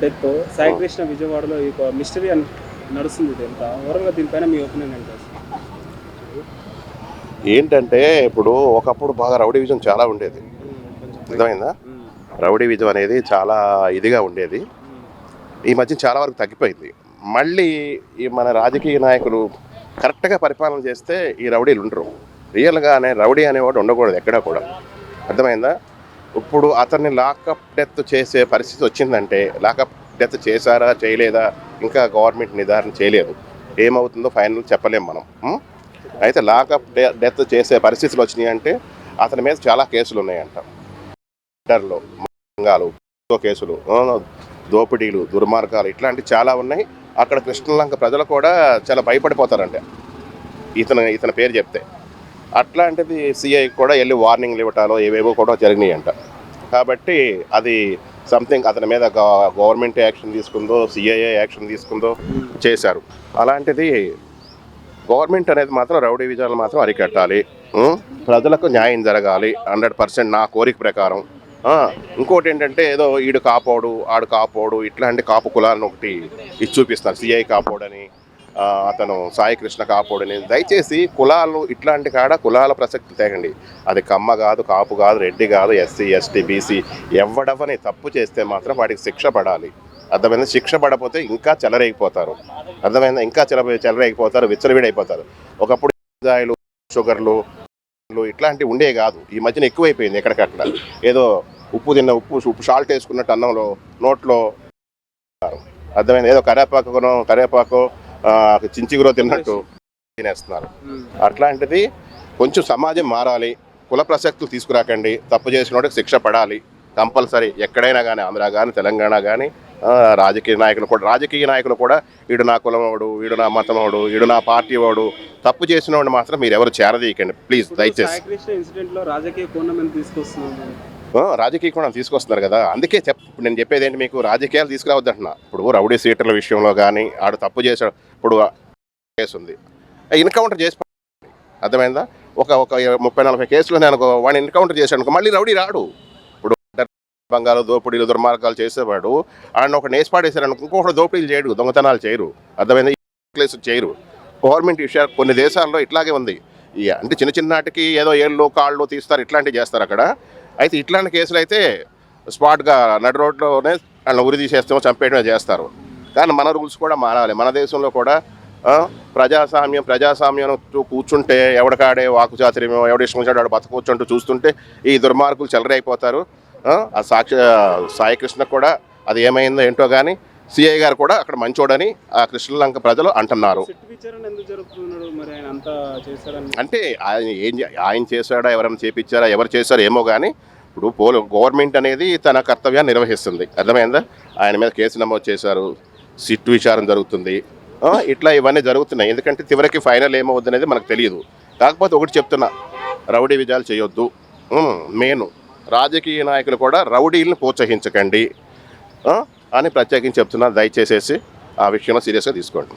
Death Saikrishna విజయవాడలో ఈ mystery అని నడుస్తుంది. ఇది ఎంత ఓవరాల్గా దీనిపైన మీ ఒపీనియన్ ఏంటి? ఏంటంటే ఇప్పుడు ఒకప్పుడు బాగా రౌడీ విజయం చాలా ఉండేది, అర్థమైందా? రౌడీ విజయం అనేది చాలా ఇదిగా ఉండేది. ఈ మధ్య చాలా వరకు తగ్గిపోయింది. మళ్ళీ ఈ మన రాజకీయ నాయకులు కరెక్ట్గా పరిపాలన చేస్తే ఈ రౌడీలు ఉండరు. రియల్గా రౌడీ అనేవాడు ఉండకూడదు ఎక్కడా కూడా, అర్థమైందా? ఇప్పుడు అతన్ని లాకప్ డెత్ చేసే పరిస్థితి వచ్చిందంటే లాకప్ డెత్ చేశారా చేయలేదా ఇంకా గవర్నమెంట్ నిర్ధారణ చేయలేదు. ఏమవుతుందో ఫైనల్ చెప్పలేం మనం. అయితే లాకప్ డెత్ చేసే పరిస్థితులు వచ్చినాయి అంటే అతని మీద చాలా కేసులు ఉన్నాయంట. ఇంటర్లో మంగాలు కేసులు, దోపిడీలు, దుర్మార్గాలు ఇట్లాంటివి చాలా ఉన్నాయి. అక్కడ కృష్ణలంక ప్రజలు కూడా చాలా భయపడిపోతారంట ఇతని పేరు చెప్తే. అట్లాంటిది సిఐ కూడా వెళ్ళి వార్నింగ్లు ఇవ్వటాలో ఏవేవో కూడా జరిగినాయి అంట. కాబట్టి అది సంథింగ్ అతని మీద గవర్నమెంట్ యాక్షన్ తీసుకుందో సిఐఏ యాక్షన్ తీసుకుందో చేశారు. అలాంటిది గవర్నమెంట్ అనేది మాత్రం రౌడీ విజయాలు మాత్రం అరికట్టాలి. ప్రజలకు న్యాయం జరగాలి 100% నా కోరిక ప్రకారం. ఇంకోటి ఏంటంటే ఏదో ఈడు కాపోడు ఆడు కాపోడు ఇట్లాంటి కాపు కులాలను ఒకటి ఇచ్చి చూపిస్తారు. సిఐ కాపోడని, అతను సాయికృష్ణ కాపోడని. దయచేసి కులాలు ఇట్లాంటి కాడ కులాల ప్రసక్తి తేగండి. అది కమ్మ కాదు, కాపు కాదు, రెడ్డి కాదు, ఎస్సీ ఎస్టీ బీసీ ఎవడవని తప్పు చేస్తే మాత్రం వాడికి శిక్ష పడాలి, అర్థమైందా? శిక్ష పడపోతే ఇంకా చెలరేగిపోతారు, అర్థమైందా? ఇంకా చెలరేగిపోతారు, విచ్చలవిడైపోతారు. ఒకప్పుడు జాయిలు, షుగర్లు ఇట్లాంటివి ఉండే కాదు. ఈ మధ్యన ఎక్కువైపోయింది. ఎక్కడికక్కడ ఏదో ఉప్పు సాల్ట్ వేసుకున్నట్టు అన్నంలో నోట్లో, అర్థమైంది? ఏదో కరేపాకు చించిగురో తిన్నట్టు తినేస్తున్నారు. అట్లాంటిది కొంచెం సమాజం మారాలి. కుల ప్రసక్తులు తీసుకురాకండి. తప్పు చేసిన వాడికి శిక్ష పడాలి కంపల్సరీ, ఎక్కడైనా కానీ, ఆంధ్ర కానీ తెలంగాణ కానీ. రాజకీయ నాయకులు కూడా వీడు నా కులం వాడు, వీడు నా మతం వాడు, వీడు నా పార్టీ వాడు, తప్పు చేసిన వాడు మాత్రం మీరు ఎవరు చేరదీయకండి ప్లీజ్, దయచేసి. రాజకీయ కోణం తీసుకొస్తున్నారు కదా, అందుకే నేను చెప్పేది ఏంటి మీకు, రాజకీయాలు తీసుకురావద్దంటున్నా. ఇప్పుడు రౌడీ సీటర్ల విషయంలో కానీ ఆడు తప్పు చేసాడు, ఇప్పుడు కేసు ఉంది, ఎన్కౌంటర్ చేసి, అర్థమైందా? ఒక 30-40 కేసులు నేను వాడిని ఎన్కౌంటర్ చేశాను, మళ్ళీ రౌడీ రాడు. ఇప్పుడు బంగారు దోపిడీలు దుర్మార్గాలు చేసేవాడు ఆయన ఒక నేసిపాడేశారు, ఇంకొకటి దోపిడీలు చేయడు, దొంగతనాలు చేయరు, అర్థమైందా? కేసు చేయరు. గవర్నమెంట్ విషయాలు కొన్ని దేశాల్లో ఇట్లాగే ఉంది. అంటే చిన్నటికి ఏదో ఏళ్ళు కాళ్ళు తీస్తారు, ఇట్లాంటివి చేస్తారు అక్కడ. అయితే ఇట్లాంటి కేసులు అయితే స్పాట్గా నడి రోడ్లోనే వాళ్ళని ఉరి తీసేస్తామో చంపేయడమే చేస్తారు. కానీ మన రూల్స్ కూడా మారాలి. మన దేశంలో కూడా ప్రజాస్వామ్యం కూర్చుంటే ఎవడికాడే వాకుచాతుర్యమో ఎవడి ఇష్టం వచ్చాడు వాడు బతకూర్చుంటూ చూస్తుంటే ఈ దుర్మార్గులు చెలరైపోతారు. ఆ సాయికృష్ణ కూడా అది ఏమైందో ఏంటో కానీ సిఐ గారు కూడా అక్కడ మంచోడని ఆ కృష్ణలంక ప్రజలు అంటున్నారు. అంటే ఆయన చేశాడా, ఎవరైనా చేపించారా, ఎవరు చేశారో ఏమో కానీ ఇప్పుడు గవర్నమెంట్ అనేది తన కర్తవ్యాన్ని నిర్వహిస్తుంది, అర్థమైందా? ఆయన మీద కేసు నమోదు చేశారు, సిట్ విచారణ జరుగుతుంది, ఇట్లా ఇవన్నీ జరుగుతున్నాయి. ఎందుకంటే చివరికి ఫైనల్ ఏమవుద్ది అనేది మనకు తెలియదు. కాకపోతే ఒకటి చెప్తున్నా, రౌడీ విజయాలు చేయొద్దు. మెయిన్ రాజకీయ నాయకులు కూడా రౌడీలను ప్రోత్సహించకండి అని ప్రత్యేకించి చెప్తున్నా. దయచేసేసి ఆ విషయంలో సీరియస్గా తీసుకోండి.